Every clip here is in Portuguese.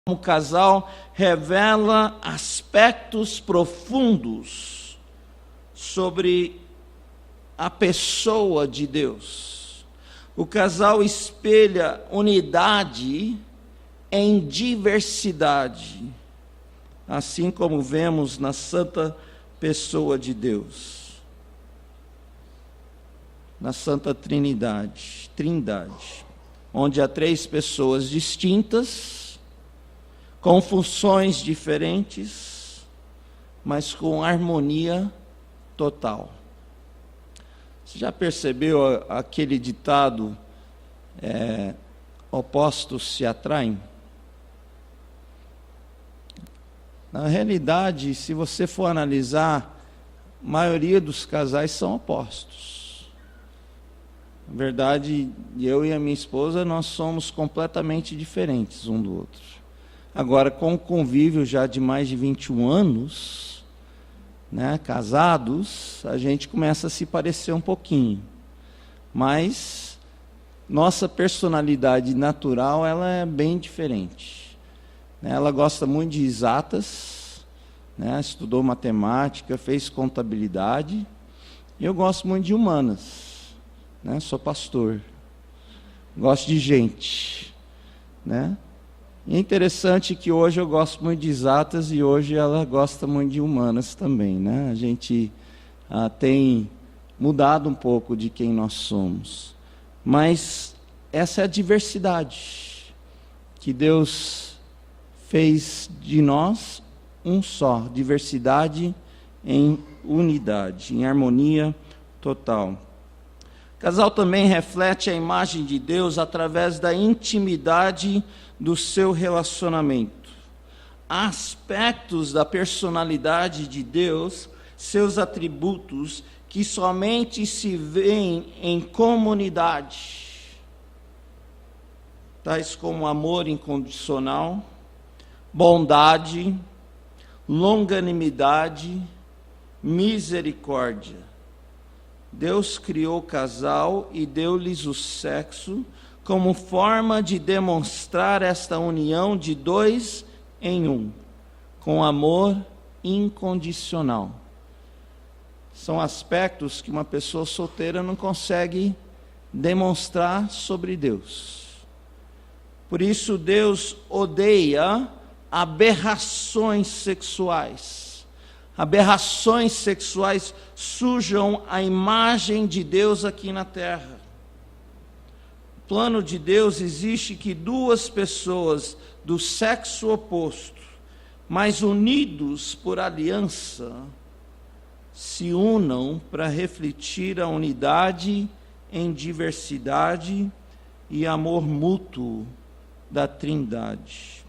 como casal revela aspectos profundos sobre a pessoa de Deus. O casal espelha unidade em diversidade, assim como vemos na santa pessoa de Deus, na Santa Trindade, onde há 3 pessoas distintas, com funções diferentes, mas com harmonia total. Você já percebeu aquele ditado, opostos se atraem? Na realidade, se você for analisar, a maioria dos casais são opostos. Na verdade, eu e a minha esposa, nós somos completamente diferentes um do outro. Agora, com o convívio já de mais de 21 anos, casados, a gente começa a se parecer um pouquinho. Mas nossa personalidade natural, ela é bem diferente. Ela gosta muito de exatas, estudou matemática, fez contabilidade. E eu gosto muito de humanas, sou pastor, gosto de gente. E é interessante que hoje eu gosto muito de exatas e hoje ela gosta muito de humanas também. A gente tem mudado um pouco de quem nós somos. Mas essa é a diversidade que Deus fez de nós um só, diversidade em unidade, em harmonia total. O casal também reflete a imagem de Deus através da intimidade do seu relacionamento. Há aspectos da personalidade de Deus, seus atributos, que somente se veem em comunidade, tais como amor incondicional, bondade, longanimidade, misericórdia. Deus criou o casal e deu-lhes o sexo como forma de demonstrar esta união de 2 em 1, com amor incondicional. São aspectos que uma pessoa solteira não consegue demonstrar sobre Deus. Por isso Deus odeia aberrações sexuais. Aberrações sexuais sujam a imagem de Deus aqui na terra. O plano de Deus existe que 2 pessoas do sexo oposto, mas unidos por aliança, se unam para refletir a unidade em diversidade e amor mútuo da Trindade.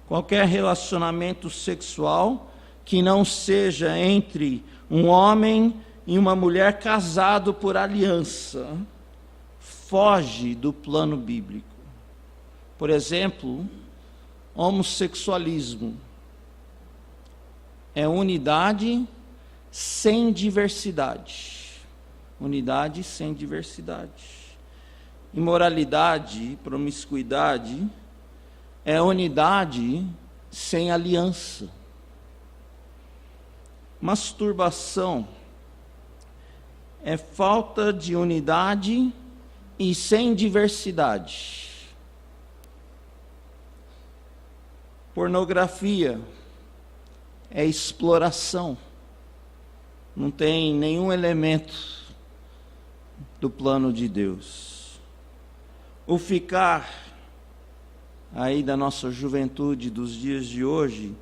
Qualquer relacionamento sexual que não seja entre um homem e uma mulher casado por aliança, foge do plano bíblico. Por exemplo, homossexualismo é unidade sem diversidade. Unidade sem diversidade. Imoralidade, promiscuidade, é unidade sem aliança. Masturbação é falta de unidade e sem diversidade. Pornografia é exploração. Não tem nenhum elemento do plano de Deus. O ficar aí da nossa juventude dos dias de hoje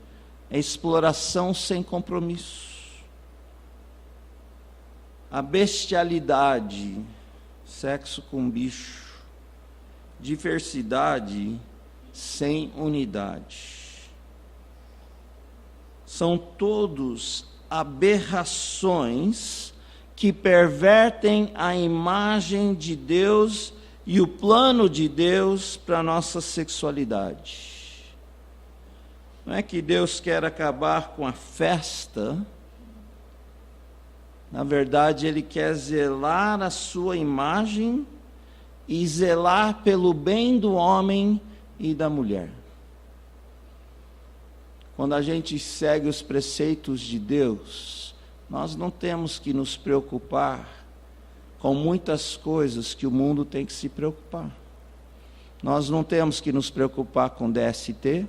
é exploração sem compromisso. A bestialidade, sexo com bicho, diversidade sem unidade. São todos aberrações que pervertem a imagem de Deus e o plano de Deus para a nossa sexualidade. Não é que Deus quer acabar com a festa. Na verdade, Ele quer zelar a sua imagem e zelar pelo bem do homem e da mulher. quando a gente segue os preceitos de Deus, nós não temos que nos preocupar com muitas coisas que o mundo tem que se preocupar. Nós não temos que nos preocupar com DST,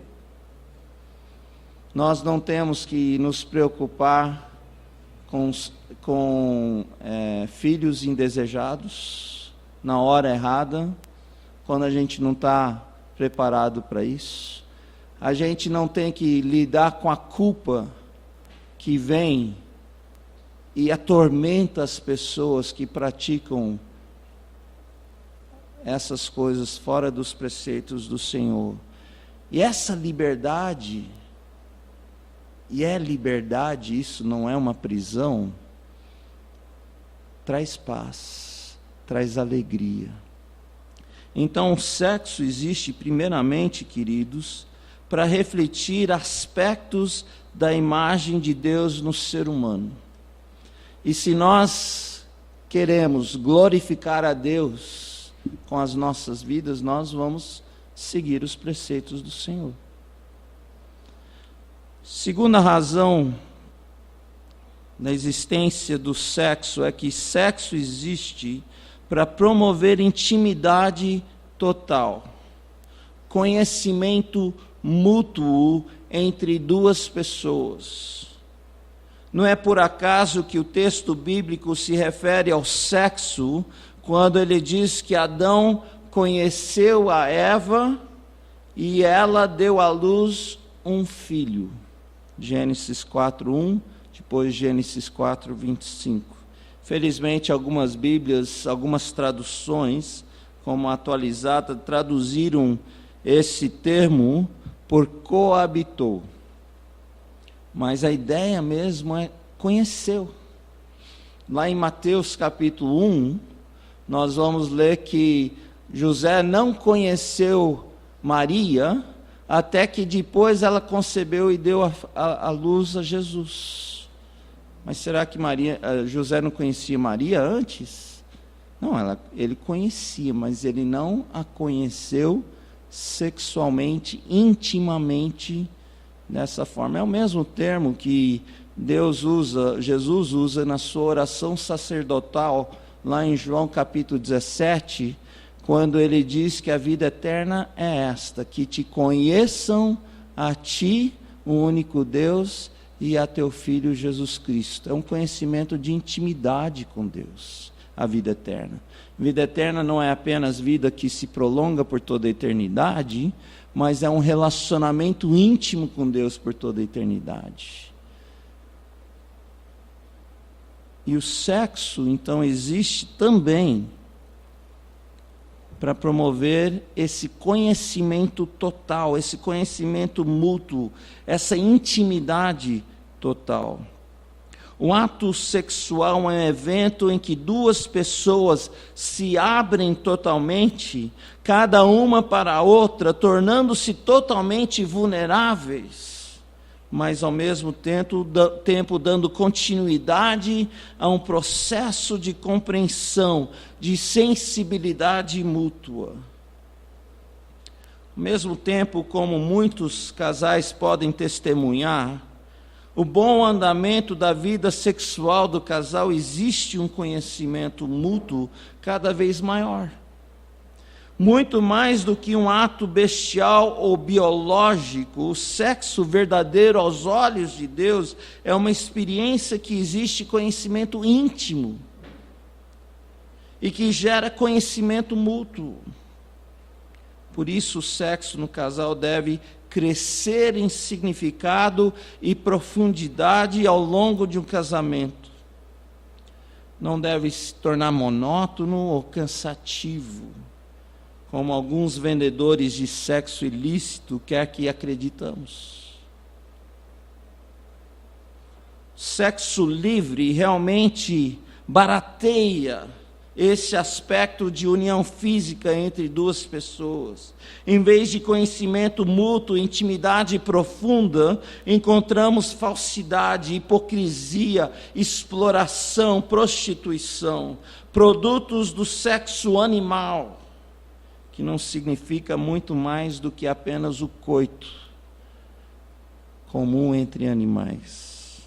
nós não temos que nos preocupar com filhos indesejados, na hora errada, quando a gente não está preparado para isso. A gente não tem que lidar com a culpa que vem e atormenta as pessoas que praticam essas coisas fora dos preceitos do Senhor. E essa liberdade, e é liberdade, isso não é uma prisão, traz paz, traz alegria. Então, o sexo existe primeiramente, queridos, para refletir aspectos da imagem de Deus no ser humano. E se nós queremos glorificar a Deus com as nossas vidas, nós vamos seguir os preceitos do Senhor. Segunda razão da existência do sexo é que sexo existe para promover intimidade total, conhecimento mútuo entre duas pessoas. Não é por acaso que o texto bíblico se refere ao sexo quando ele diz que Adão conheceu a Eva e ela deu à luz um filho. Gênesis 4:1, depois Gênesis 4:25. Felizmente, algumas Bíblias, algumas traduções, como a atualizada, traduziram esse termo por coabitou. Mas a ideia mesmo é conheceu. Lá em Mateus capítulo 1, nós vamos ler que José não conheceu Maria, até que depois ela concebeu e deu a luz a Jesus. Mas será que José não conhecia Maria antes? Não, ele conhecia, mas ele não a conheceu sexualmente, intimamente, dessa forma. É o mesmo termo que Jesus usa na sua oração sacerdotal, lá em João capítulo 17, quando ele diz que a vida eterna é esta, que te conheçam a ti, o único Deus, e a teu Filho Jesus Cristo. É um conhecimento de intimidade com Deus, a vida eterna. Vida eterna não é apenas vida que se prolonga por toda a eternidade, mas é um relacionamento íntimo com Deus por toda a eternidade. E o sexo, então, existe também para promover esse conhecimento total, esse conhecimento mútuo, essa intimidade total. O ato sexual é um evento em que duas pessoas se abrem totalmente, cada uma para a outra, tornando-se totalmente vulneráveis, mas ao mesmo tempo dando continuidade a um processo de compreensão, de sensibilidade mútua. Ao mesmo tempo, como muitos casais podem testemunhar, o bom andamento da vida sexual do casal, existe um conhecimento mútuo cada vez maior. Muito mais do que um ato bestial ou biológico, o sexo verdadeiro aos olhos de Deus é uma experiência que existe conhecimento íntimo e que gera conhecimento mútuo. Por isso, o sexo no casal deve crescer em significado e profundidade ao longo de um casamento. Não deve se tornar monótono ou cansativo, como alguns vendedores de sexo ilícito querem que acreditamos. Sexo livre realmente barateia esse aspecto de união física entre duas pessoas. Em vez de conhecimento mútuo, intimidade profunda, encontramos falsidade, hipocrisia, exploração, prostituição, produtos do sexo animal, que não significa muito mais do que apenas o coito. comum entre animais.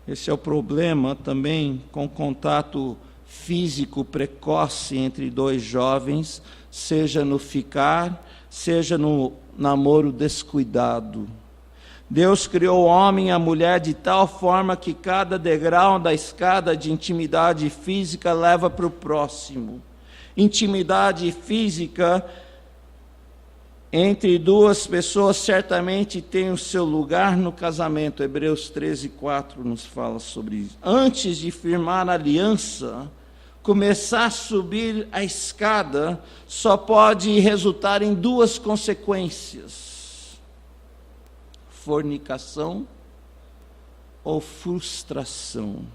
Esse é o problema também com contato físico precoce entre dois jovens, seja no ficar, seja no namoro descuidado. Deus criou o homem e a mulher de tal forma que cada degrau da escada de intimidade física leva para o próximo. Intimidade física entre duas pessoas certamente tem o seu lugar no casamento. Hebreus 13:4 nos fala sobre isso. Antes de firmar a aliança, começar a subir a escada só pode resultar em duas consequências: fornicação ou frustração.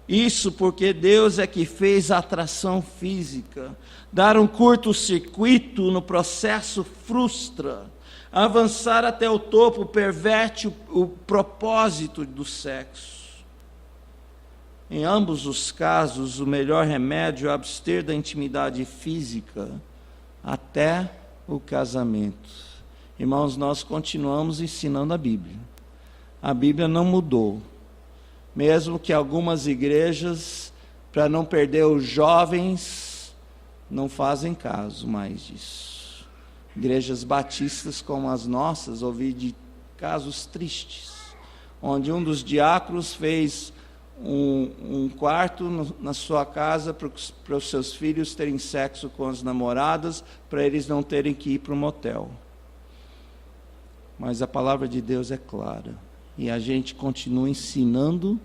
Isso porque Deus é que fez a atração física. Dar um curto-circuito no processo frustra. Avançar até o topo perverte o propósito do sexo. Em ambos os casos, o melhor remédio é abster da intimidade física até o casamento. Irmãos, nós continuamos ensinando a Bíblia. A Bíblia não mudou. Mesmo que algumas igrejas, para não perder os jovens, não fazem caso mais disso. Igrejas batistas como as nossas, ouvi de casos tristes, onde um dos diáconos fez um quarto na sua casa para os seus filhos terem sexo com as namoradas, para eles não terem que ir para o motel. Mas a palavra de Deus é clara. E a gente continua ensinando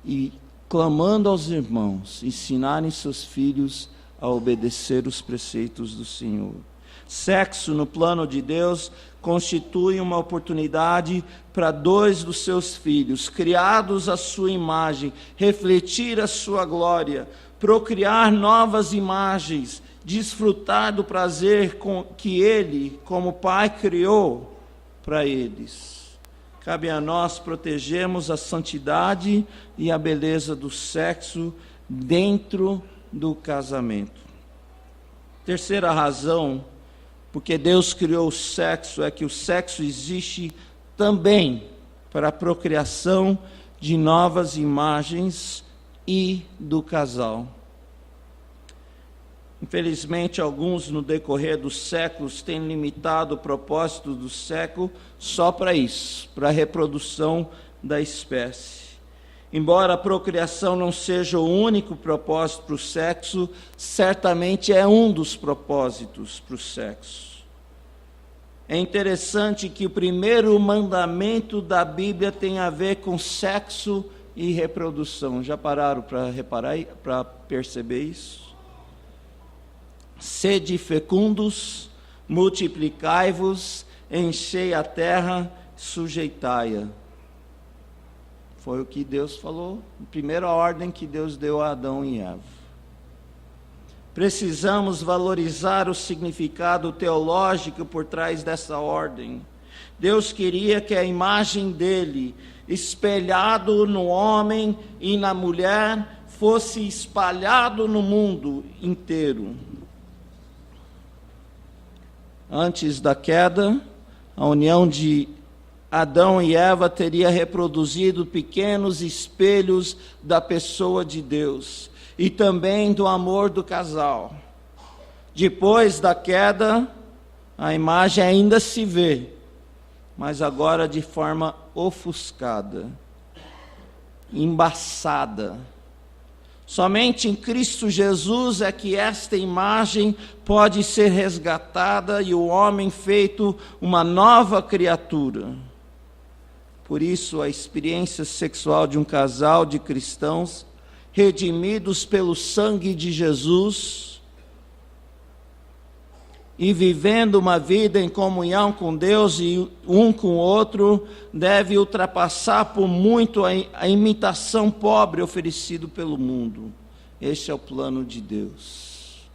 e clamando aos irmãos, ensinarem seus filhos a obedecer os preceitos do Senhor. Sexo, no plano de Deus, constitui uma oportunidade para dois dos seus filhos, criados à sua imagem, refletir a sua glória, procriar novas imagens, desfrutar do prazer que Ele, como Pai, criou para eles. Cabe a nós protegermos a santidade e a beleza do sexo dentro do casamento. Terceira razão, porque Deus criou o sexo, é que o sexo existe também para a procriação de novas imagens e do casal. Infelizmente, alguns no decorrer dos séculos têm limitado o propósito do sexo só para isso, para a reprodução da espécie. Embora a procriação não seja o único propósito para o sexo, certamente é um dos propósitos para o sexo. É interessante que o primeiro mandamento da Bíblia tem a ver com sexo e reprodução. Já pararam para reparar, para perceber isso? Sede fecundos, multiplicai-vos, enchei a terra, sujeitai-a. Foi o que Deus falou, a primeira ordem que Deus deu a Adão e Eva. Precisamos valorizar o significado teológico por trás dessa ordem. Deus queria que a imagem dele, espelhado no homem e na mulher, fosse espalhado no mundo inteiro. Antes da queda, a união de Adão e Eva teria reproduzido pequenos espelhos da pessoa de Deus e também do amor do casal. Depois da queda, a imagem ainda se vê, mas agora de forma ofuscada, embaçada. Somente em Cristo Jesus é que esta imagem pode ser resgatada e o homem feito uma nova criatura. Por isso, a experiência sexual de um casal de cristãos, redimidos pelo sangue de Jesus, e vivendo uma vida em comunhão com Deus e um com o outro, deve ultrapassar por muito a imitação pobre oferecida pelo mundo. Este é o plano de Deus.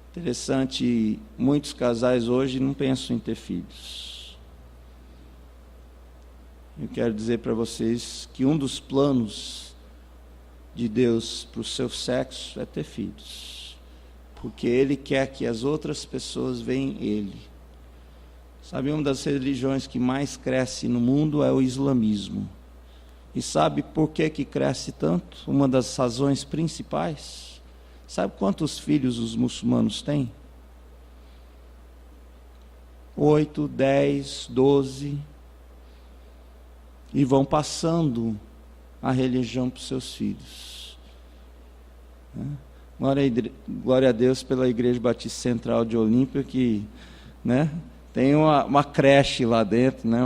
Interessante, muitos casais hoje não pensam em ter filhos. Eu quero dizer para vocês que um dos planos de Deus para o seu sexo é ter filhos. porque Ele quer que as outras pessoas vejam Ele. Sabe, uma das religiões que mais cresce no mundo é o islamismo. E sabe por que cresce tanto? Uma das razões principais. Sabe quantos filhos os muçulmanos têm? 8, 10, 12. E vão passando a religião para os seus filhos. Glória a Deus pela Igreja Batista Central de Olímpia, que, né, tem uma creche lá dentro, né,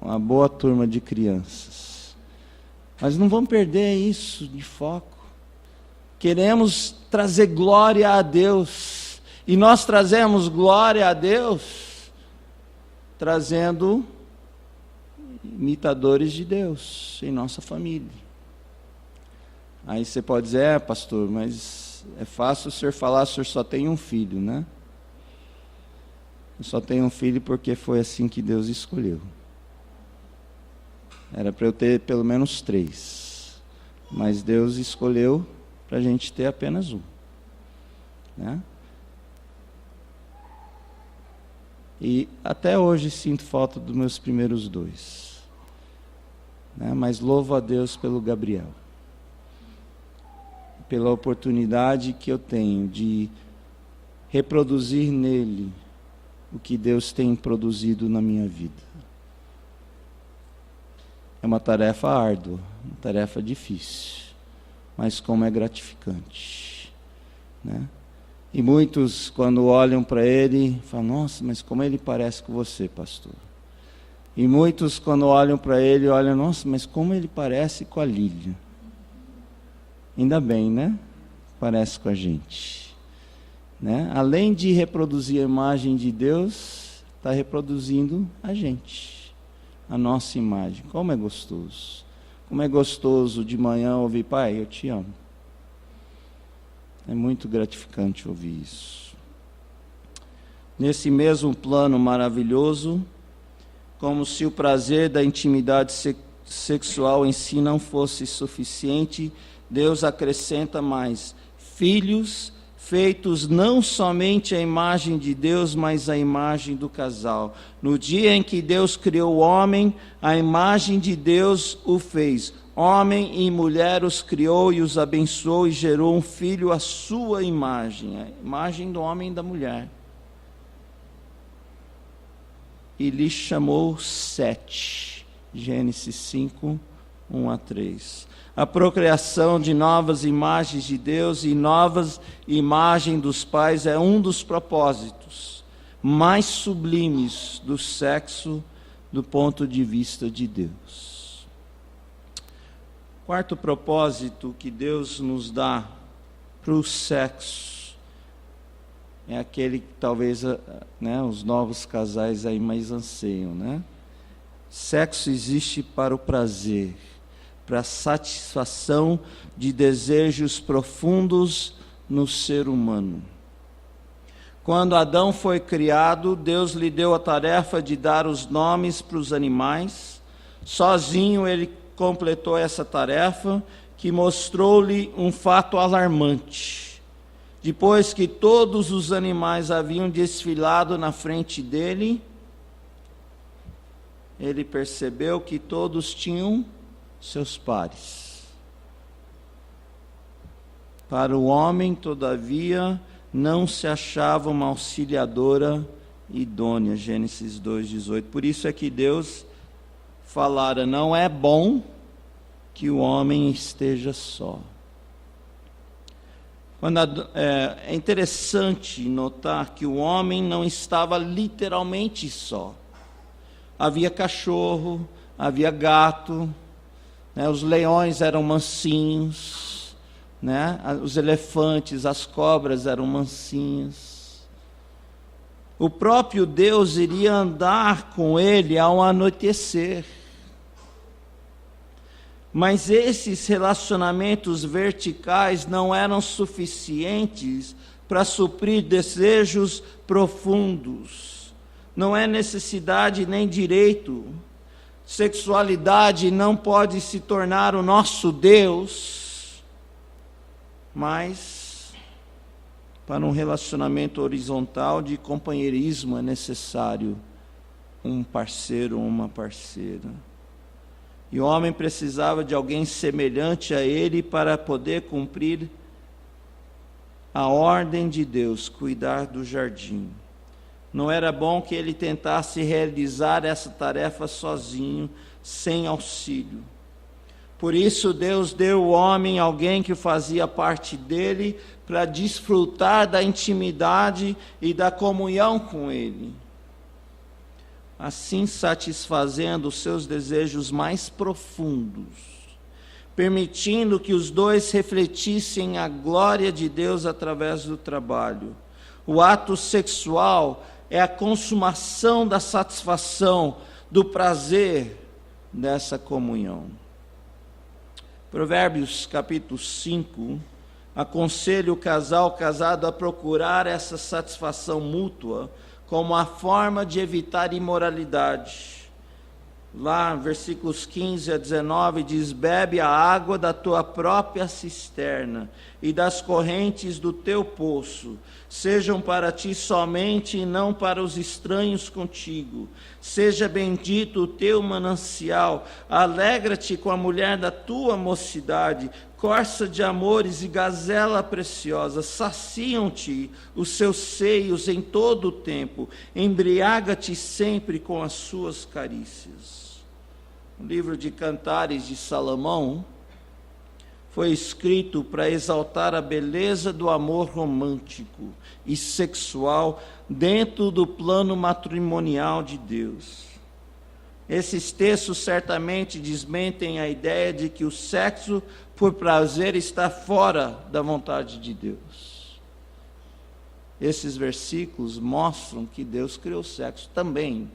uma boa turma de crianças. Mas não vamos perder isso de foco. Queremos trazer glória a Deus. E nós trazemos glória a Deus trazendo imitadores de Deus em nossa família. Aí você pode dizer, pastor, mas é fácil o senhor falar, o senhor só tem um filho, né? Eu só tenho um filho porque foi assim que Deus escolheu. Era para eu ter pelo menos 3. Mas Deus escolheu para a gente ter apenas um. Né? E até hoje sinto falta dos meus primeiros 2. Né? Mas louvo a Deus pelo Gabriel. Pela oportunidade que eu tenho de reproduzir nele o que Deus tem produzido na minha vida. É uma tarefa árdua, uma tarefa difícil, mas como é gratificante, né? E muitos, quando olham para ele, falam, nossa, mas como ele parece com você, pastor. E muitos, quando olham para ele, olham, nossa, mas como ele parece com a Lília. Ainda bem, né? Parece com a gente. Né? Além de reproduzir a imagem de Deus, está reproduzindo a gente, a nossa imagem. Como é gostoso. Como é gostoso de manhã ouvir, pai, eu te amo. É muito gratificante ouvir isso. Nesse mesmo plano maravilhoso, como se o prazer da intimidade sexual em si não fosse suficiente, Deus acrescenta mais: filhos feitos não somente à imagem de Deus, mas à imagem do casal. No dia em que Deus criou o homem, a imagem de Deus o fez. Homem e mulher os criou e os abençoou e gerou um filho à sua imagem, a imagem do homem e da mulher. E lhe chamou Sete. Gênesis 5, 1 a 3. A procriação de novas imagens de Deus e novas imagens dos pais é um dos propósitos mais sublimes do sexo do ponto de vista de Deus. Quarto propósito que Deus nos dá para o sexo é aquele que talvez, né, os novos casais aí mais anseiam, né? Sexo existe para o prazer, para a satisfação de desejos profundos no ser humano. Quando Adão foi criado, Deus lhe deu a tarefa de dar os nomes para os animais. Sozinho ele completou essa tarefa, que mostrou-lhe um fato alarmante. Depois que todos os animais haviam desfilado na frente dele, ele percebeu que todos tinham seus pares. Para o homem, todavia, não se achava uma auxiliadora idônea. Gênesis 2:18. Por isso é que Deus falara, não é bom que o homem esteja só. É interessante notar que o homem não estava literalmente só. Havia cachorro, havia gato, né? Os leões eram mansinhos, né? Os elefantes, as cobras eram mansinhas. O próprio Deus iria andar com ele ao anoitecer. Mas esses relacionamentos verticais não eram suficientes para suprir desejos profundos. Não é necessidade nem direito. Sexualidade não pode se tornar o nosso Deus, mas Para um relacionamento horizontal de companheirismo é necessário um parceiro ou uma parceira. E o homem precisava de alguém semelhante a ele para poder cumprir a ordem de Deus, cuidar do jardim. Não era bom que ele tentasse realizar essa tarefa sozinho, sem auxílio. Por isso Deus deu ao homem alguém que fazia parte dele, para desfrutar da intimidade e da comunhão com ele, assim satisfazendo os seus desejos mais profundos, permitindo que os dois refletissem a glória de Deus através do trabalho. O ato sexual é a consumação da satisfação, do prazer dessa comunhão. Provérbios capítulo 5 aconselha o casal casado a procurar essa satisfação mútua como a forma de evitar imoralidade. Lá, versículos 15 a 19, diz: bebe a água da tua própria cisterna e das correntes do teu poço. Sejam para ti somente e não para os estranhos contigo. Seja bendito o teu manancial. Alegra-te com a mulher da tua mocidade. Corça de amores e gazela preciosa. Saciam-te os seus seios em todo o tempo. Embriaga-te sempre com as suas carícias. O livro de Cantares de Salomão foi escrito para exaltar a beleza do amor romântico e sexual dentro do plano matrimonial de Deus. Esses textos certamente desmentem a ideia de que o sexo por prazer está fora da vontade de Deus. Esses versículos mostram que Deus criou o sexo também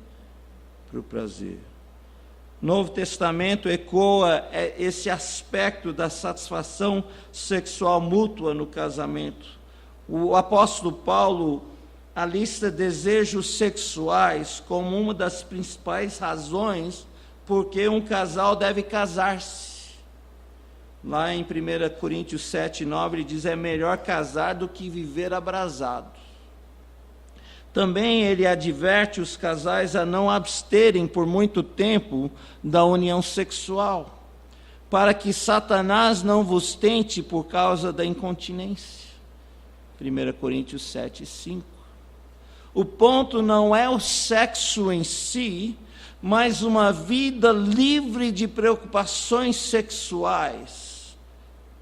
para o prazer. O Novo Testamento ecoa esse aspecto da satisfação sexual mútua no casamento. O apóstolo Paulo alista desejos sexuais como uma das principais razões por que um casal deve casar-se. Lá em 1 Coríntios 7:9 ele diz: é melhor casar do que viver abrasado. Também ele adverte os casais a não absterem por muito tempo da união sexual, para que Satanás não vos tente por causa da incontinência. 1 Coríntios 7:5. O ponto não é o sexo em si, mas uma vida livre de preocupações sexuais,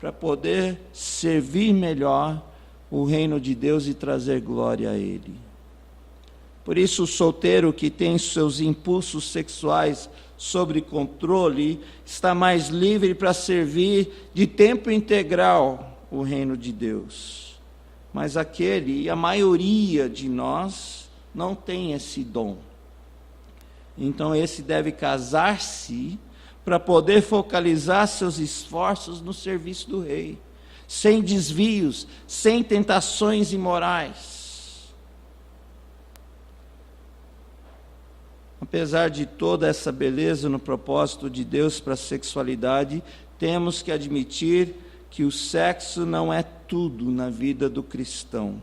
para poder servir melhor o reino de Deus e trazer glória a Ele. Por isso, o solteiro que tem seus impulsos sexuais sob controle está mais livre para servir de tempo integral o reino de Deus. Mas aquele, e a maioria de nós, não tem esse dom. Então, esse deve casar-se para poder focalizar seus esforços no serviço do rei, sem desvios, sem tentações imorais. Apesar de toda essa beleza no propósito de Deus para a sexualidade, temos que admitir que o sexo não é tudo na vida do cristão.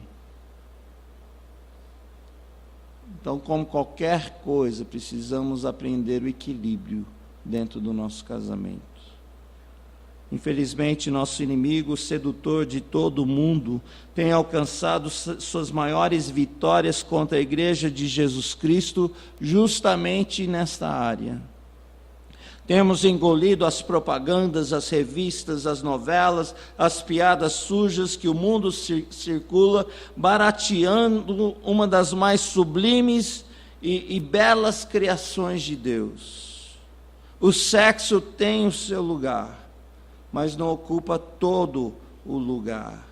Então, como qualquer coisa, precisamos aprender o equilíbrio dentro do nosso casamento. Infelizmente, nosso inimigo, o sedutor de todo o mundo, tem alcançado suas maiores vitórias contra a igreja de Jesus Cristo, justamente nesta área. Temos engolido as propagandas, as revistas, as novelas, as piadas sujas que o mundo circula, barateando uma das mais sublimes e belas criações de Deus. O sexo tem o seu lugar, mas não ocupa todo o lugar.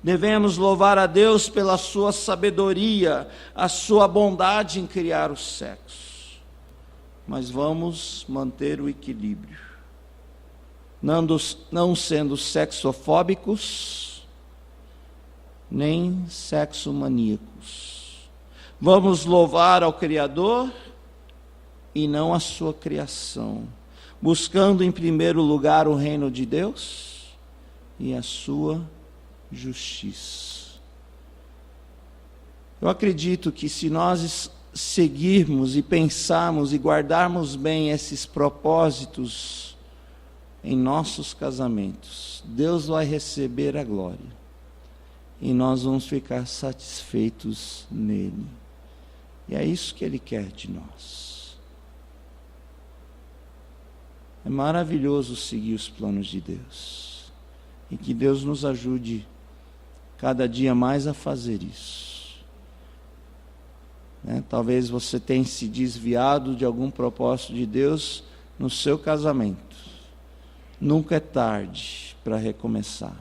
Devemos louvar a Deus pela sua sabedoria, a sua bondade em criar o sexo. Mas vamos manter o equilíbrio. Não sendo sexofóbicos, nem sexomaníacos. Vamos louvar ao Criador e não a sua criação, buscando em primeiro lugar o reino de Deus e a sua justiça. Eu acredito que se nós seguirmos e pensarmos e guardarmos bem esses propósitos em nossos casamentos, Deus vai receber a glória e nós vamos ficar satisfeitos nele. E é isso que Ele quer de nós. É maravilhoso seguir os planos de Deus e que Deus nos ajude cada dia mais a fazer isso. Talvez você tenha se desviado de algum propósito de Deus no seu casamento. Nunca é tarde para recomeçar.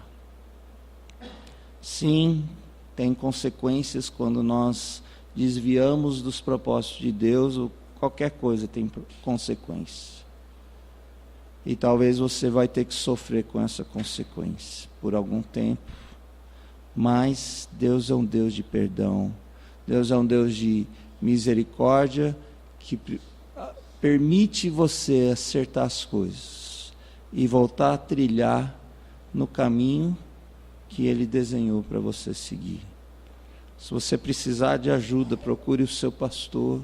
Sim, tem consequências quando nós desviamos dos propósitos de Deus, ou qualquer coisa tem consequência. E talvez você vai ter que sofrer com essa consequência por algum tempo. Mas Deus é um Deus de perdão. Deus é um Deus de misericórdia que permite você acertar as coisas e voltar a trilhar no caminho que Ele desenhou para você seguir. Se você precisar de ajuda, procure o seu pastor,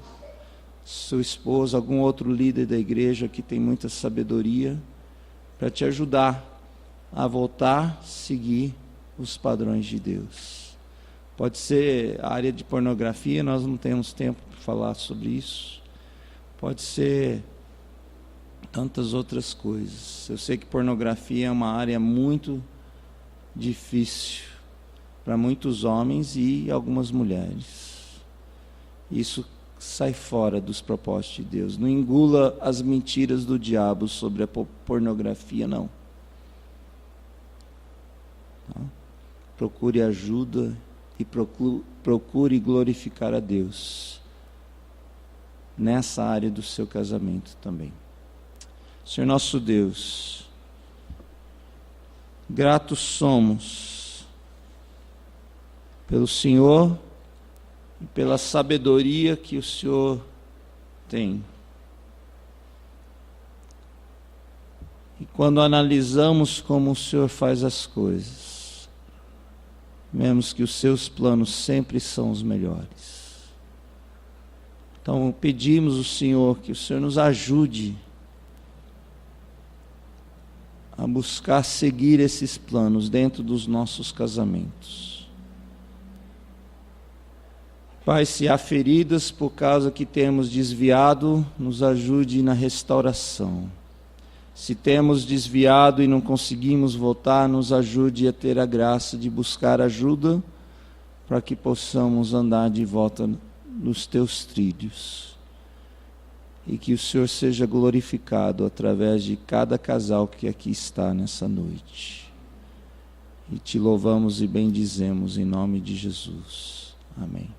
seu esposo, algum outro líder da igreja que tem muita sabedoria para te ajudar a voltar a seguir os padrões de Deus. Pode ser a área de pornografia, nós não temos tempo para falar sobre isso. Pode ser tantas outras coisas. Eu sei que pornografia é uma área muito difícil para muitos homens e algumas mulheres. Isso sai fora dos propósitos de Deus. Não engula as mentiras do diabo sobre a pornografia, não. Procure ajuda e procure glorificar a Deus nessa área do seu casamento também. Senhor nosso Deus, gratos somos pelo Senhor e pela sabedoria que o Senhor tem. E quando analisamos como o Senhor faz as coisas, vemos que os seus planos sempre são os melhores. Então pedimos ao Senhor que o Senhor nos ajude a buscar seguir esses planos dentro dos nossos casamentos. Pai, se há feridas por causa que temos desviado, nos ajude na restauração. Se temos desviado e não conseguimos voltar, nos ajude a ter a graça de buscar ajuda para que possamos andar de volta nos teus trilhos. E que o Senhor seja glorificado através de cada casal que aqui está nessa noite. E te louvamos e bendizemos em nome de Jesus. Amém.